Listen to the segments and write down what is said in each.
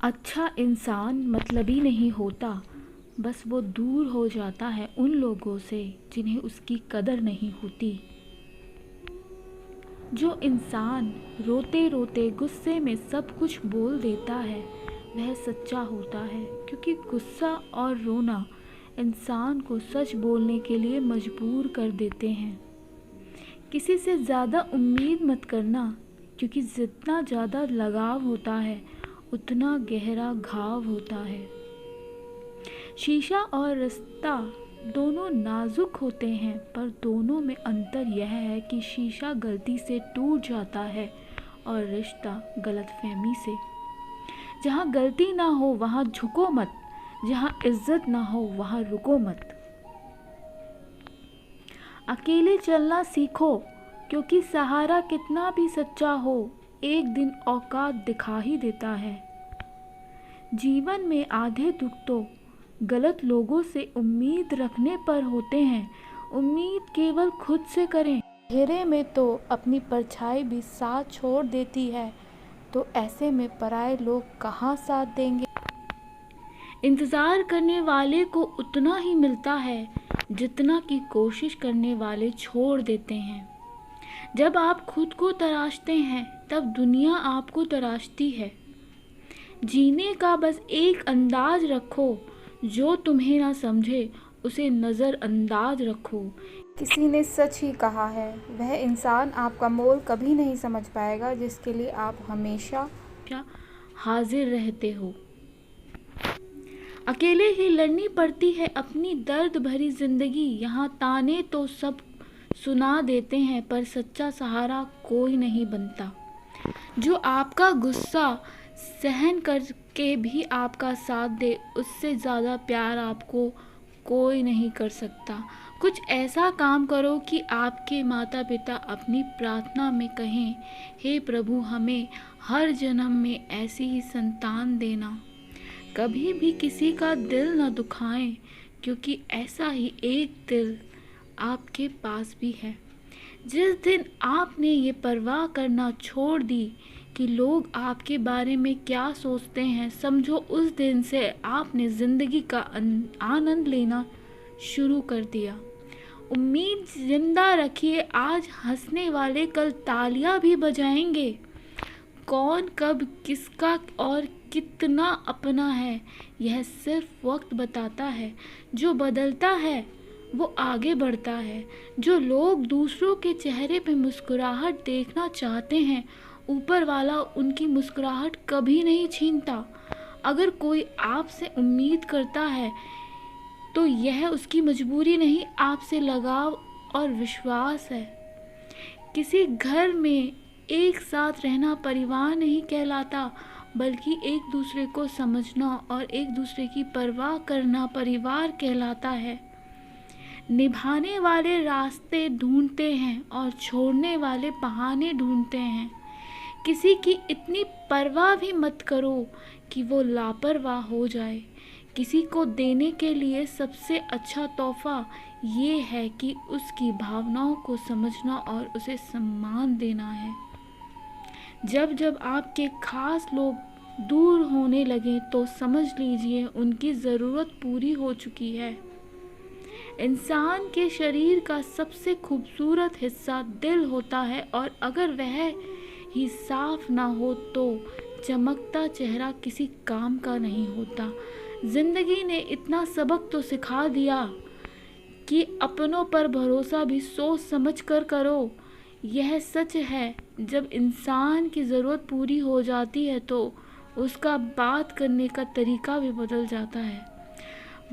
अच्छा इंसान मतलबी नहीं होता, बस वो दूर हो जाता है उन लोगों से जिन्हें उसकी कदर नहीं होती। जो इंसान रोते रोते गुस्से में सब कुछ बोल देता है वह सच्चा होता है, क्योंकि गुस्सा और रोना इंसान को सच बोलने के लिए मजबूर कर देते हैं। किसी से ज़्यादा उम्मीद मत करना, क्योंकि जितना ज़्यादा लगाव होता है उतना गहरा घाव होता है। शीशा और रास्ता दोनों नाजुक होते हैं, पर दोनों में अंतर यह है कि शीशा गलती से टूट जाता है और रिश्ता गलतफहमी से। जहाँ गलती ना हो वहाँ झुको मत, जहाँ इज्जत ना हो वहाँ रुको मत। अकेले चलना सीखो, क्योंकि सहारा कितना भी सच्चा हो एक दिन औकात दिखा ही देता है। जीवन में आधे दुख तो गलत लोगों से उम्मीद रखने पर होते हैं। उम्मीद केवल खुद से करें। अंधेरे में तो अपनी परछाई भी साथ छोड़ देती है, तो ऐसे में पराये लोग कहाँ साथ देंगे। इंतज़ार करने वाले को उतना ही मिलता है जितना कि कोशिश करने वाले छोड़ देते हैं। जब आप खुद को तराशते हैं तब दुनिया आपको तराशती है। जीने का बस एक अंदाज रखो, जो तुम्हें ना समझे उसे नज़रअंदाज रखो। किसी ने सच ही कहा है, वह इंसान आपका मोल कभी नहीं समझ पाएगा जिसके लिए आप हमेशा हाजिर रहते हो। अकेले ही लड़नी पड़ती है अपनी दर्द भरी जिंदगी। यहाँ ताने तो सब सुना देते हैं, पर सच्चा सहारा कोई नहीं बनता। जो आपका गुस्सा सहन करके भी आपका साथ दे, उससे ज़्यादा प्यार आपको कोई नहीं कर सकता। कुछ ऐसा काम करो कि आपके माता पिता अपनी प्रार्थना में कहें, हे प्रभु हमें हर जन्म में ऐसी ही संतान देना। कभी भी किसी का दिल न दुखाएं, क्योंकि ऐसा ही एक दिल आपके पास भी है। जिस दिन आपने ये परवाह करना छोड़ दी कि लोग आपके बारे में क्या सोचते हैं, समझो उस दिन से आपने ज़िंदगी का आनंद लेना शुरू कर दिया। उम्मीद जिंदा रखिए, आज हंसने वाले कल तालियां भी बजाएंगे। कौन कब किसका और कितना अपना है, यह सिर्फ वक्त बताता है। जो बदलता है वो आगे बढ़ता है। जो लोग दूसरों के चेहरे पे मुस्कुराहट देखना चाहते हैं, ऊपर वाला उनकी मुस्कुराहट कभी नहीं छीनता। अगर कोई आपसे उम्मीद करता है तो यह उसकी मजबूरी नहीं, आपसे लगाव और विश्वास है। किसी घर में एक साथ रहना परिवार नहीं कहलाता, बल्कि एक दूसरे को समझना और एक दूसरे की परवाह करना परिवार कहलाता है। निभाने वाले रास्ते ढूंढते हैं और छोड़ने वाले बहाने ढूंढते हैं। किसी की इतनी परवाह भी मत करो कि वो लापरवाह हो जाए। किसी को देने के लिए सबसे अच्छा तोहफा ये है कि उसकी भावनाओं को समझना और उसे सम्मान देना है। जब जब आपके खास लोग दूर होने लगे तो समझ लीजिए उनकी ज़रूरत पूरी हो चुकी है। इंसान के शरीर का सबसे खूबसूरत हिस्सा दिल होता है, और अगर वह ही साफ ना हो तो चमकता चेहरा किसी काम का नहीं होता। जिंदगी ने इतना सबक तो सिखा दिया कि अपनों पर भरोसा भी सोच समझ कर करो। यह सच है, जब इंसान की ज़रूरत पूरी हो जाती है तो उसका बात करने का तरीका भी बदल जाता है।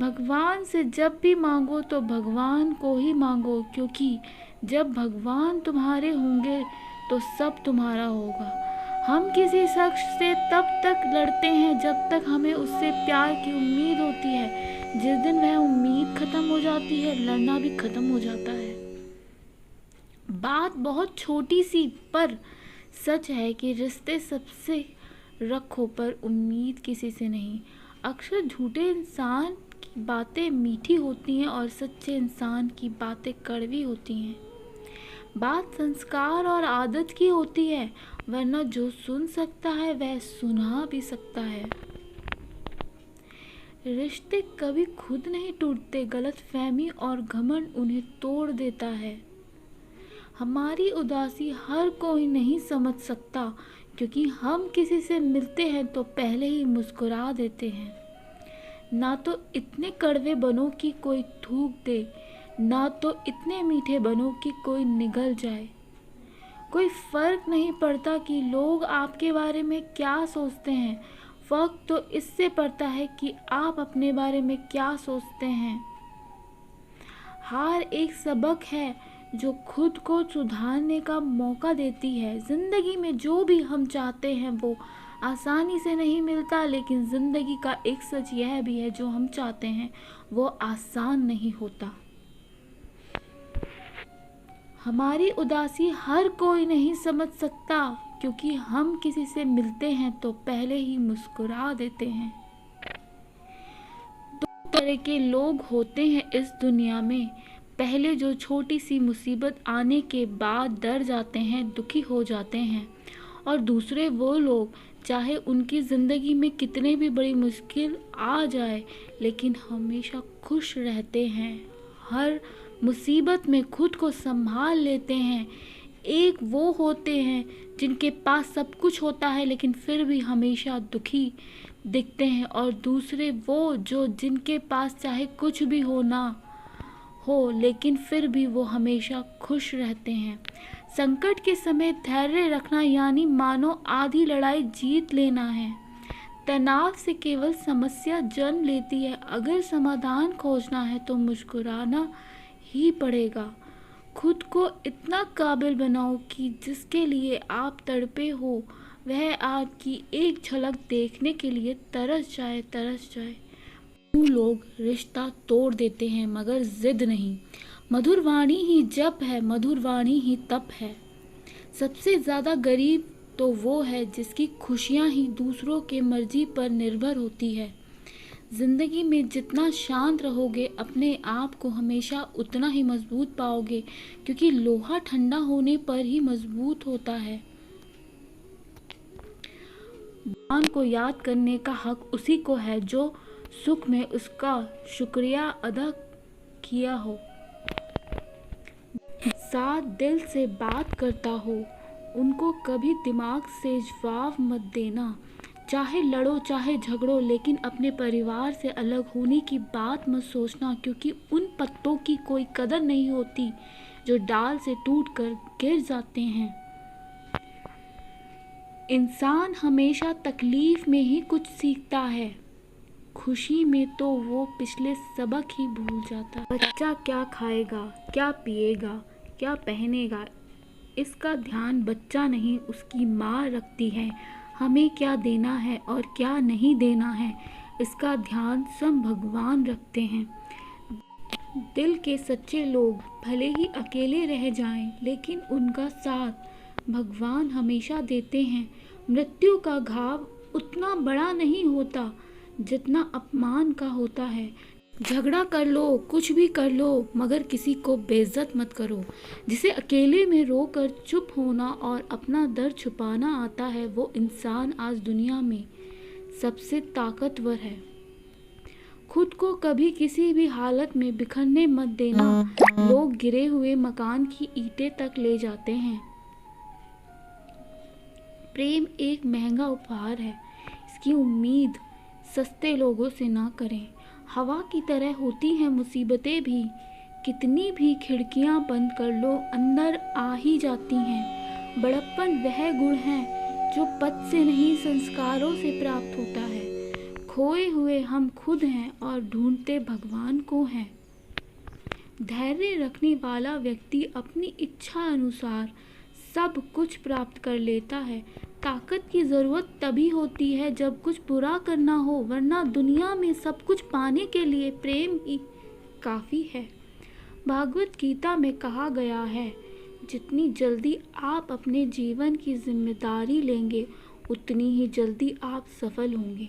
भगवान से जब भी मांगो तो भगवान को ही मांगो, क्योंकि जब भगवान तुम्हारे होंगे तो सब तुम्हारा होगा। हम किसी शख्स से तब तक लड़ते हैं जब तक हमें उससे प्यार की उम्मीद होती है। जिस दिन वह उम्मीद खत्म हो जाती है, लड़ना भी खत्म हो जाता है। बात बहुत छोटी सी पर सच है कि रिश्ते सबसे रखो, पर उम्मीद किसी से नहीं। अक्सर झूठे इंसान की बातें मीठी होती हैं और सच्चे इंसान की बातें कड़वी होती हैं। बात संस्कार और आदत की होती है, वरना जो सुन सकता है वह सुना भी सकता है। रिश्ते कभी खुद नहीं टूटते, गलतफहमी और घमंड उन्हें तोड़ देता है। हमारी उदासी हर कोई नहीं समझ सकता, क्योंकि हम किसी से मिलते हैं तो पहले ही मुस्कुरा देते हैं। ना तो इतने कड़वे बनो कि कोई थूक दे, ना तो इतने मीठे बनो कि कोई निगल जाए। कोई फर्क नहीं पड़ता कि लोग आपके बारे में क्या सोचते हैं, फर्क तो इससे पड़ता है कि आप अपने बारे में क्या सोचते हैं। हार एक सबक है जो खुद को सुधारने का मौका देती है। जिंदगी में जो भी हम चाहते हैं वो आसानी से नहीं मिलता, लेकिन जिंदगी का एक सच यह भी है, जो हम चाहते हैं वो आसान नहीं होता। हमारी उदासी हर कोई नहीं समझ सकता, क्योंकि हम किसी से मिलते हैं तो पहले ही मुस्कुरा देते हैं। दो तरह के लोग होते हैं इस दुनिया में। पहले जो छोटी सी मुसीबत आने के बाद डर जाते हैं, दुखी हो जाते हैं, और दूसरे वो लोग चाहे उनकी ज़िंदगी में कितने भी बड़ी मुश्किल आ जाए लेकिन हमेशा खुश रहते हैं, हर मुसीबत में खुद को संभाल लेते हैं। एक वो होते हैं जिनके पास सब कुछ होता है लेकिन फिर भी हमेशा दुखी दिखते हैं, और दूसरे वो जो जिनके पास चाहे कुछ भी हो ना हो लेकिन फिर भी वो हमेशा खुश रहते हैं। संकट के समय धैर्य रखना यानी मानो आधी लड़ाई जीत लेना है। तनाव से केवल समस्या जन्म लेती है, अगर समाधान खोजना है तो मुस्कुराना ही पड़ेगा। खुद को इतना काबिल बनाओ कि जिसके लिए आप तड़पे हो वह आपकी एक झलक देखने के लिए तरस जाए। लोग रिश्ता तोड़ देते हैं मगर जिद नहीं। मधुर वाणी ही जप है, मधुर वाणी ही तप है। सबसे ज़्यादा गरीब तो वो है जिसकी खुशियाँ ही दूसरों के मर्जी पर निर्भर होती है। ज़िंदगी में जितना शांत रहोगे अपने आप को हमेशा उतना ही मजबूत पाओगे, क्योंकि लोहा ठंडा होने पर ही मजबूत होता है। भगवान को याद करने का हक उसी को है जो सुख में उसका शुक्रिया अदा किया हो, साथ दिल से बात करता हो। उनको कभी दिमाग से जवाब मत देना। चाहे लड़ो चाहे झगड़ो, लेकिन अपने परिवार से अलग होने की बात मत सोचना, क्योंकि उन पत्तों की कोई कदर नहीं होती जो डाल से टूटकर गिर जाते हैं। इंसान हमेशा तकलीफ में ही कुछ सीखता है, खुशी में तो वो पिछले सबक ही भूल जाता है। बच्चा क्या खाएगा, क्या पिएगा, क्या पहनेगा, इसका ध्यान बच्चा नहीं उसकी माँ रखती है। हमें क्या देना है और क्या नहीं देना है, इसका ध्यान सब भगवान रखते हैं। दिल के सच्चे लोग भले ही अकेले रह जाएं, लेकिन उनका साथ भगवान हमेशा देते हैं। मृत्यु का घाव उतना बड़ा नहीं होता जितना अपमान का होता है। झगड़ा कर लो, कुछ भी कर लो, मगर किसी को बेइज्जत मत करो। जिसे अकेले में रोकर चुप होना और अपना दर्द छुपाना आता है, वो इंसान आज दुनिया में सबसे ताकतवर है। खुद को कभी किसी भी हालत में बिखरने मत देना। लोग गिरे हुए मकान की ईंटें तक ले जाते हैं। प्रेम एक महंगा उपहार है, इसकी उम्मीद सस्ते लोगों से ना करें। हवा की तरह होती हैं मुसीबतें भी, कितनी भी खिड़कियां बंद कर लो अंदर आ ही जाती हैं। बड़प्पन वह गुण है जो पद से नहीं संस्कारों से प्राप्त होता है। खोए हुए हम खुद हैं और ढूंढते भगवान को हैं। धैर्य रखने वाला व्यक्ति अपनी इच्छा अनुसार सब कुछ प्राप्त कर लेता है। ताकत की ज़रूरत तभी होती है जब कुछ बुरा करना हो, वरना दुनिया में सब कुछ पाने के लिए प्रेम ही काफ़ी है। भागवत गीता में कहा गया है, जितनी जल्दी आप अपने जीवन की जिम्मेदारी लेंगे उतनी ही जल्दी आप सफल होंगे।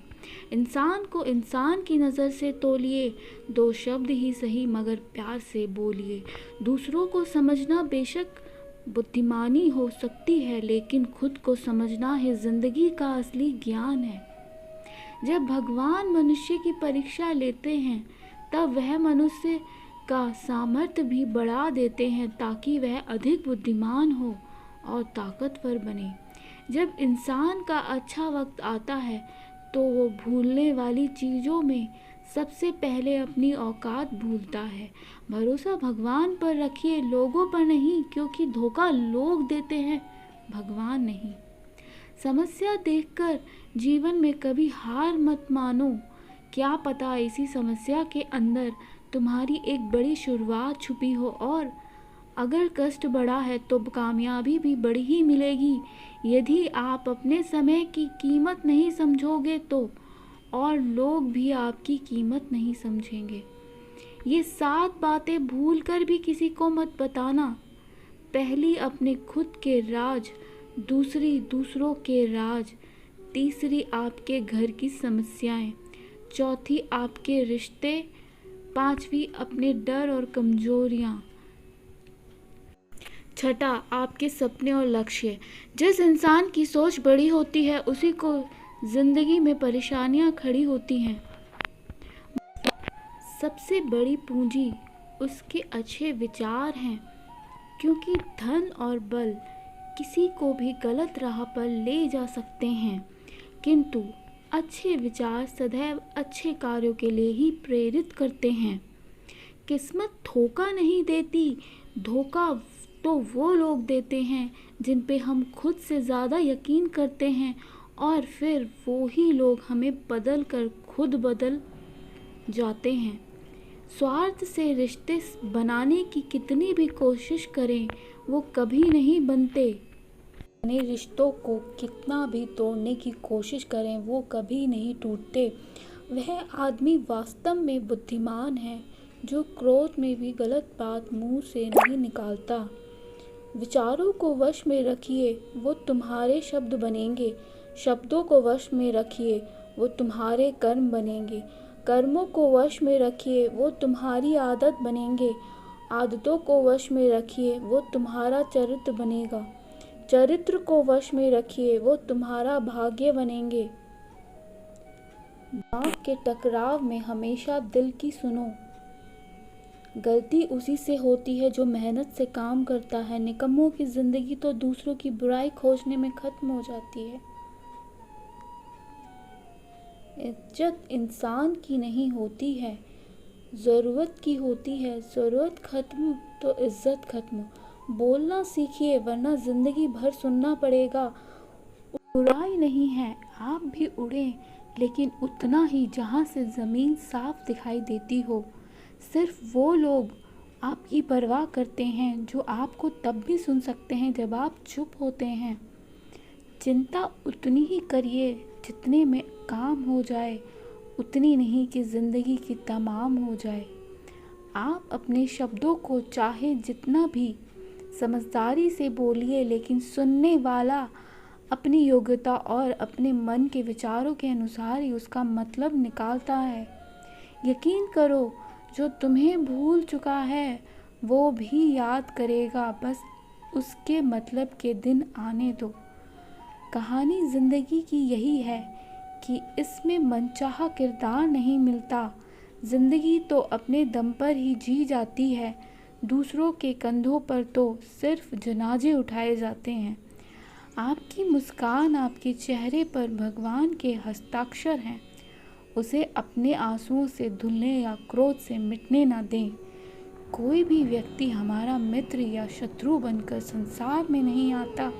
इंसान को इंसान की नज़र से तोलिए, दो शब्द ही सही मगर प्यार से बोलिए। दूसरों को समझना बेशक बुद्धिमानी हो सकती है, लेकिन खुद को समझना ही जिंदगी का असली ज्ञान है। जब भगवान मनुष्य की परीक्षा लेते हैं तब वह मनुष्य का सामर्थ्य भी बढ़ा देते हैं ताकि वह अधिक बुद्धिमान हो और ताकतवर बने। जब इंसान का अच्छा वक्त आता है तो वो भूलने वाली चीज़ों में सबसे पहले अपनी औकात भूलता है। भरोसा भगवान पर रखिए, लोगों पर नहीं, क्योंकि धोखा लोग देते हैं, भगवान नहीं। समस्या देखकर जीवन में कभी हार मत मानो। क्या पता इसी समस्या के अंदर तुम्हारी एक बड़ी शुरुआत छुपी हो, और अगर कष्ट बड़ा है तो कामयाबी भी बड़ी ही मिलेगी। यदि आप अपने समय की कीमत नहीं समझोगे तो और लोग भी आपकी कीमत नहीं समझेंगे। ये 7 बातें भूलकर भी किसी को मत बताना। पहली, अपने खुद के राज। दूसरी, दूसरों के राज। तीसरी, आपके घर की समस्याएं। चौथी, आपके रिश्ते। पांचवी, अपने डर और कमजोरियां। छठा, आपके सपने और लक्ष्य। जिस इंसान की सोच बड़ी होती है उसी को जिंदगी में परेशानियां खड़ी होती हैं। सबसे बड़ी पूंजी उसके अच्छे विचार हैं, क्योंकि धन और बल किसी को भी गलत राह पर ले जा सकते हैं, किंतु अच्छे विचार सदैव अच्छे कार्यों के लिए ही प्रेरित करते हैं। किस्मत धोखा नहीं देती, धोखा तो वो लोग देते हैं जिन पे हम खुद से ज़्यादा यकीन करते हैं, और फिर वो ही लोग हमें बदल कर खुद बदल जाते हैं। स्वार्थ से रिश्ते बनाने की कितनी भी कोशिश करें वो कभी नहीं बनते। अपने रिश्तों को कितना भी तोड़ने की कोशिश करें वो कभी नहीं टूटते। वह आदमी वास्तव में बुद्धिमान है जो क्रोध में भी गलत बात मुंह से नहीं निकालता। विचारों को वश में रखिए, वो तुम्हारे शब्द बनेंगे। शब्दों को वश में रखिए, वो तुम्हारे कर्म बनेंगे। कर्मों को वश में रखिए, वो तुम्हारी आदत बनेंगे। आदतों को वश में रखिए, वो तुम्हारा चरित्र बनेगा। चरित्र को वश में रखिए, वो तुम्हारा भाग्य बनेंगे। दिमाग के टकराव में हमेशा दिल की सुनो। गलती उसी से होती है जो मेहनत से काम करता है। निकम्मों की जिंदगी तो दूसरों की बुराई खोजने में खत्म हो जाती है। इज्जत इंसान की नहीं होती है, ज़रूरत की होती है। ज़रूरत खत्म तो इज्जत खत्म। बोलना सीखिए, वरना जिंदगी भर सुनना पड़ेगा। बुराई नहीं है, आप भी उड़ें, लेकिन उतना ही जहाँ से ज़मीन साफ दिखाई देती हो। सिर्फ वो लोग आपकी परवाह करते हैं जो आपको तब भी सुन सकते हैं जब आप चुप होते हैं। चिंता उतनी ही करिए जितने में काम हो जाए, उतनी नहीं कि ज़िंदगी की तमाम हो जाए। आप अपने शब्दों को चाहे जितना भी समझदारी से बोलिए, लेकिन सुनने वाला अपनी योग्यता और अपने मन के विचारों के अनुसार ही उसका मतलब निकालता है। यकीन करो, जो तुम्हें भूल चुका है वो भी याद करेगा, बस उसके मतलब के दिन आने दो। कहानी ज़िंदगी की यही है कि इसमें मनचाहा किरदार नहीं मिलता। ज़िंदगी तो अपने दम पर ही जी जाती है। दूसरों के कंधों पर तो सिर्फ जनाजे उठाए जाते हैं। आपकी मुस्कान, आपके चेहरे पर भगवान के हस्ताक्षर हैं। उसे अपने आंसुओं से धुलने या क्रोध से मिटने ना दें। कोई भी व्यक्ति हमारा मित्र या शत्रु बनकर संसार में नहीं आता।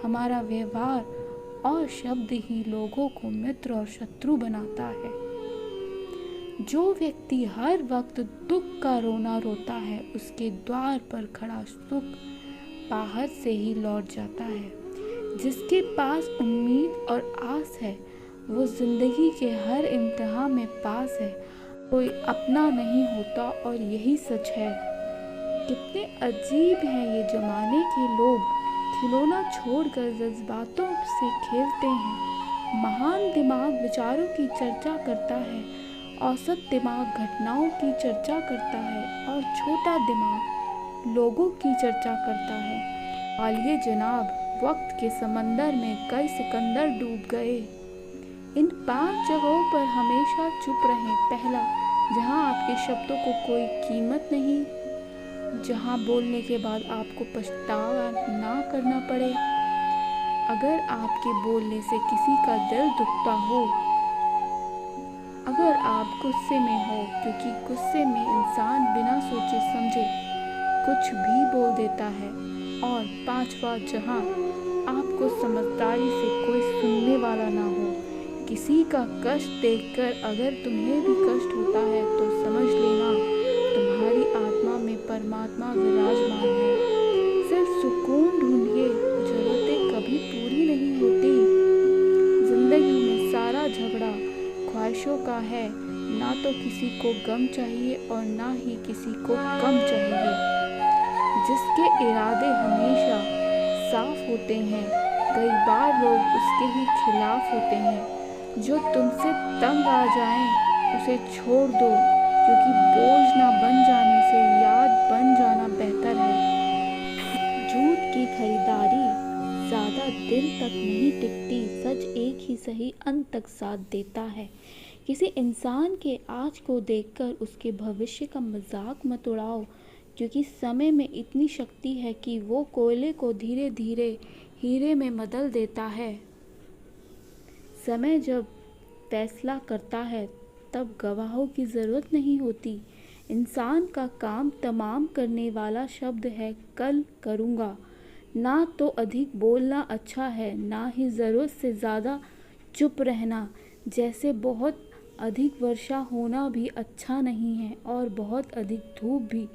हमारा व्यवहार और शब्द ही लोगों को मित्र और शत्रु बनाता है। जो व्यक्ति हर वक्त दुख का रोना रोता है, उसके द्वार पर खड़ा सुख बाहर से ही लौट जाता है। जिसके पास उम्मीद और आस है, वो जिंदगी के हर इम्तिहान में पास है। कोई अपना नहीं होता, और यही सच है। कितने अजीब हैं ये जमाने के लोग, खिलौना छोड़कर जज्बातों से खेलते हैं। महान दिमाग विचारों की चर्चा करता है, औसत दिमाग घटनाओं की चर्चा करता है, और छोटा दिमाग लोगों की चर्चा करता है। पालिए जनाब, वक्त के समंदर में कई सिकंदर डूब गए। इन 5 जगहों पर हमेशा चुप रहें। पहला, जहाँ आपके शब्दों को कोई कीमत नहीं, जहाँ बोलने के बाद आपको पछतावा ना करना पड़े। अगर आपके बोलने से किसी का दिल दुखता हो, अगर आप गुस्से में हो, क्योंकि गुस्से में इंसान बिना सोचे समझे कुछ भी बोल देता है। और 5वां, जहाँ आपको समझदारी से कोई सुनने वाला ना हो। किसी का कष्ट देखकर अगर तुम्हें भी कष्ट होता है तो समझ लेना तुम्हारी आत्मा में परमात्मा विराजमान है। सिर्फ सुकून ढूंढिए, जरूरतें कभी पूरी नहीं होती। जिंदगी में सारा झगड़ा ख्वाहिशों का है, ना तो किसी को गम चाहिए और ना ही किसी को गम चाहिए। जिसके इरादे हमेशा साफ होते हैं, कई बार लोग उसके ही खिलाफ होते हैं। जो तुमसे तंग आ जाए उसे छोड़ दो, क्योंकि बोझ ना बन जाने से याद बन जाना बेहतर है। झूठ की खरीदारी ज़्यादा दिन तक नहीं टिकती, सच एक ही सही अंत तक साथ देता है। किसी इंसान के आज को देखकर उसके भविष्य का मजाक मत उड़ाओ, क्योंकि समय में इतनी शक्ति है कि वो कोयले को धीरे धीरे हीरे में बदल देता है। समय जब फैसला करता है तब गवाहों की ज़रूरत नहीं होती। इंसान का काम तमाम करने वाला शब्द है कल करूँगा। ना तो अधिक बोलना अच्छा है, ना ही ज़रूरत से ज़्यादा चुप रहना। जैसे बहुत अधिक वर्षा होना भी अच्छा नहीं है और बहुत अधिक धूप भी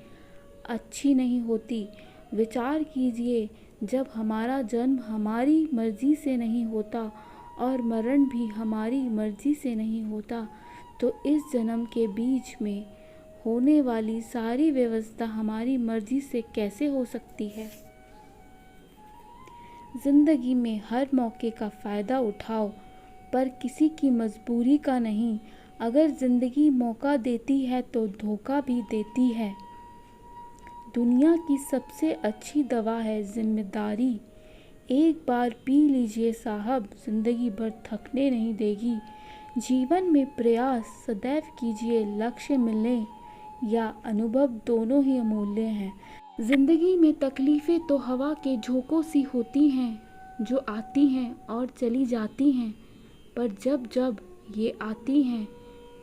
अच्छी नहीं होती। विचार कीजिए, जब हमारा जन्म हमारी मर्ज़ी से नहीं होता और मरण भी हमारी मर्ज़ी से नहीं होता, तो इस जन्म के बीच में होने वाली सारी व्यवस्था हमारी मर्ज़ी से कैसे हो सकती है। ज़िंदगी में हर मौके का फ़ायदा उठाओ, पर किसी की मजबूरी का नहीं। अगर ज़िंदगी मौका देती है तो धोखा भी देती है। दुनिया की सबसे अच्छी दवा है जिम्मेदारी। एक बार पी लीजिए साहब, ज़िंदगी भर थकने नहीं देगी। जीवन में प्रयास सदैव कीजिए, लक्ष्य मिलने या अनुभव दोनों ही अमूल्य हैं। ज़िंदगी में तकलीफ़ें तो हवा के झोंकों सी होती हैं, जो आती हैं और चली जाती हैं, पर जब जब ये आती हैं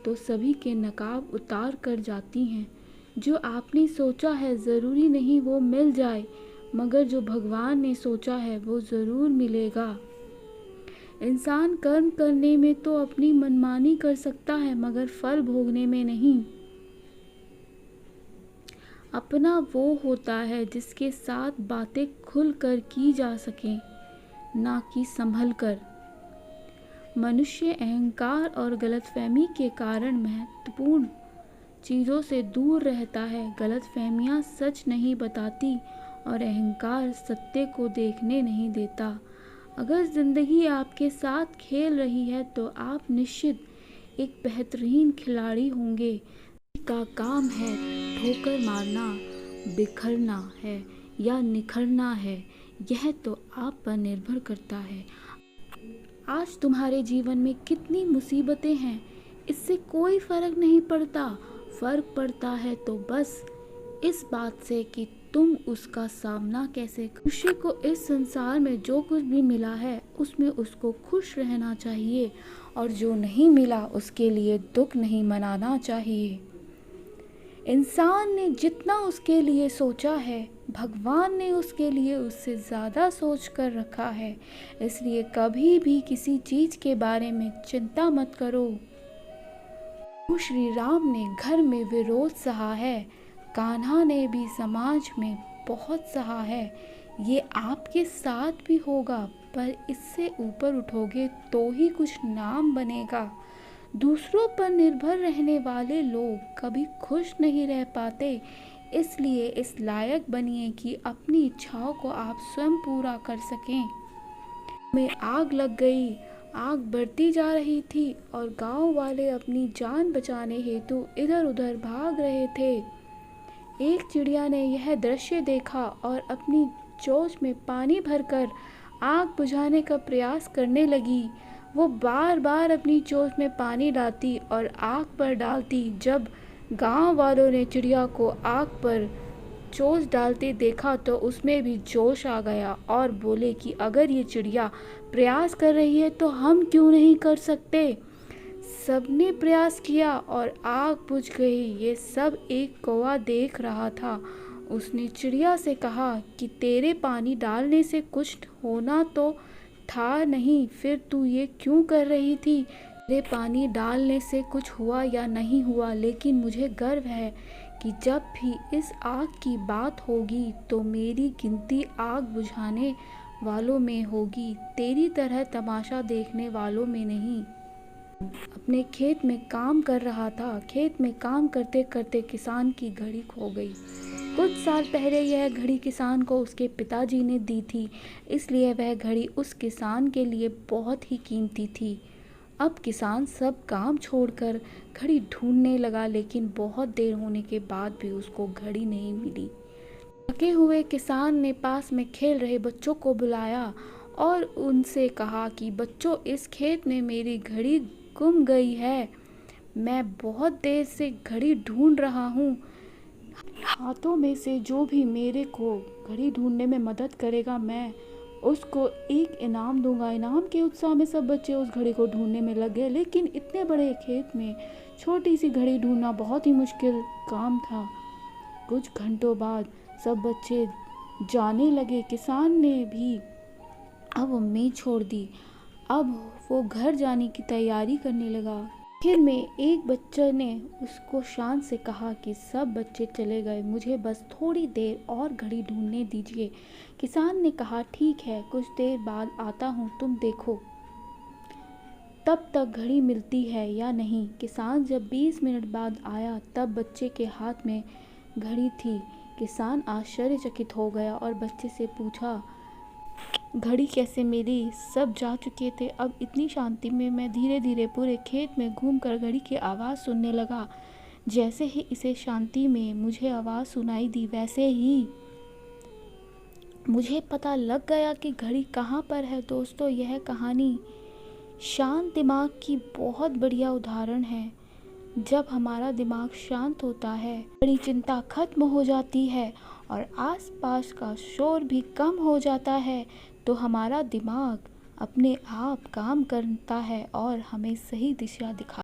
तो सभी के नकाब उतार कर जाती हैं। जो आपने सोचा है ज़रूरी नहीं वो मिल जाए, मगर जो भगवान ने सोचा है वो ज़रूर मिलेगा। इंसान कर्म करने में तो अपनी मनमानी कर सकता है, मगर फल भोगने में नहीं। अपना वो होता है जिसके साथ बातें खुल कर की जा सकें, ना कि संभल कर। मनुष्य अहंकार और गलतफहमी के कारण महत्वपूर्ण चीज़ों से दूर रहता है। गलतफहमियाँ सच नहीं बताती और अहंकार सत्य को देखने नहीं देता। अगर ज़िंदगी आपके साथ खेल रही है तो आप निश्चित एक बेहतरीन खिलाड़ी होंगे। का काम है ठोकर मारना, बिखरना है या निखरना है, यह तो आप पर निर्भर करता है। आज तुम्हारे जीवन में कितनी मुसीबतें हैं, इससे कोई फ़र्क नहीं पड़ता। फ़र्क पड़ता है तो बस इस बात से कि तुम उसका सामना कैसे। मनुष्य को इस संसार में जो कुछ भी मिला है उसमें उसको खुश रहना चाहिए, और जो नहीं मिला उसके लिए दुख नहीं मनाना चाहिए। इंसान ने जितना उसके लिए सोचा है, भगवान ने उसके लिए उससे ज़्यादा सोच कर रखा है। इसलिए कभी भी किसी चीज़ के बारे में चिंता मत करो। श्री राम ने घर में विरोध सहा है, कान्हा ने भी समाज में बहुत सहा है। ये आपके साथ भी होगा, पर इससे ऊपर उठोगे तो ही कुछ नाम बनेगा। दूसरों पर निर्भर रहने वाले लोग कभी खुश नहीं रह पाते, इसलिए इस लायक बनिए कि अपनी इच्छाओं को आप स्वयं पूरा कर सकें। में आग लग गई, आग बढ़ती जा रही थी और गांव वाले अपनी जान बचाने हेतु इधर उधर भाग रहे थे। एक चिड़िया ने यह दृश्य देखा और अपनी चोंच में पानी भरकर आग बुझाने का प्रयास करने लगी। वो बार बार अपनी चोंच में पानी डालती और आग पर डालती। जब गांव वालों ने चिड़िया को आग पर चोंच डालते देखा तो उसमें भी जोश आ गया और बोले कि अगर ये चिड़िया प्रयास कर रही है तो हम क्यों नहीं कर सकते। सबने प्रयास किया और आग बुझ गई। ये सब एक कौवा देख रहा था। उसने चिड़िया से कहा कि तेरे पानी डालने से कुछ होना तो था नहीं, फिर तू ये क्यों कर रही थी। तेरे पानी डालने से कुछ हुआ या नहीं हुआ, लेकिन मुझे गर्व है कि जब भी इस आग की बात होगी तो मेरी गिनती आग बुझाने वालों में होगी, तेरी तरह तमाशा देखने वालों में नहीं। अपने खेत में काम कर रहा था। खेत में काम करते करते किसान की घड़ी खो गई। कुछ साल पहले यह घड़ी किसान को उसके पिताजी ने दी थी, इसलिए वह घड़ी उस किसान के लिए बहुत ही कीमती थी। अब किसान सब काम छोड़कर घड़ी ढूंढने लगा, लेकिन बहुत देर होने के बाद भी उसको घड़ी नहीं मिली। थके हुए किसान ने पास में खेल रहे बच्चों को बुलाया और उनसे कहा कि बच्चों, इस खेत में मेरी घड़ी गुम गई है। मैं बहुत देर से घड़ी ढूंढ रहा हूँ। हाथों में से जो भी मेरे को घड़ी ढूंढने में मदद करेगा, मैं उसको एक इनाम दूंगा। इनाम के उत्साह में सब बच्चे उस घड़ी को ढूंढने में लग गए, लेकिन इतने बड़े खेत में छोटी सी घड़ी ढूंढना बहुत ही मुश्किल काम था। कुछ घंटों बाद सब बच्चे जाने लगे। किसान ने भी अब उम्मीद छोड़ दी। अब वो घर जाने की तैयारी करने लगा। आखिर में एक बच्चे ने उसको शान से कहा कि सब बच्चे चले गए, मुझे बस थोड़ी देर और घड़ी ढूंढने दीजिए। किसान ने कहा ठीक है, कुछ देर बाद आता हूँ, तुम देखो तब तक घड़ी मिलती है या नहीं। किसान जब 20 मिनट बाद आया तब बच्चे के हाथ में घड़ी थी। किसान आश्चर्यचकित हो गया और बच्चे से पूछा, घड़ी कैसे मिली। सब जा चुके थे। अब इतनी शांति में मैं धीरे धीरे पूरे खेत में घूमकर घड़ी की आवाज़ सुनने लगा। जैसे ही इसे शांति में मुझे आवाज़ सुनाई दी, वैसे ही मुझे पता लग गया कि घड़ी कहाँ पर है। दोस्तों, यह कहानी शांत दिमाग की बहुत बढ़िया उदाहरण है। जब हमारा दिमाग शांत होता है, बड़ी चिंता खत्म हो जाती है और आसपास का शोर भी कम हो जाता है, तो हमारा दिमाग अपने आप काम करता है और हमें सही दिशा दिखा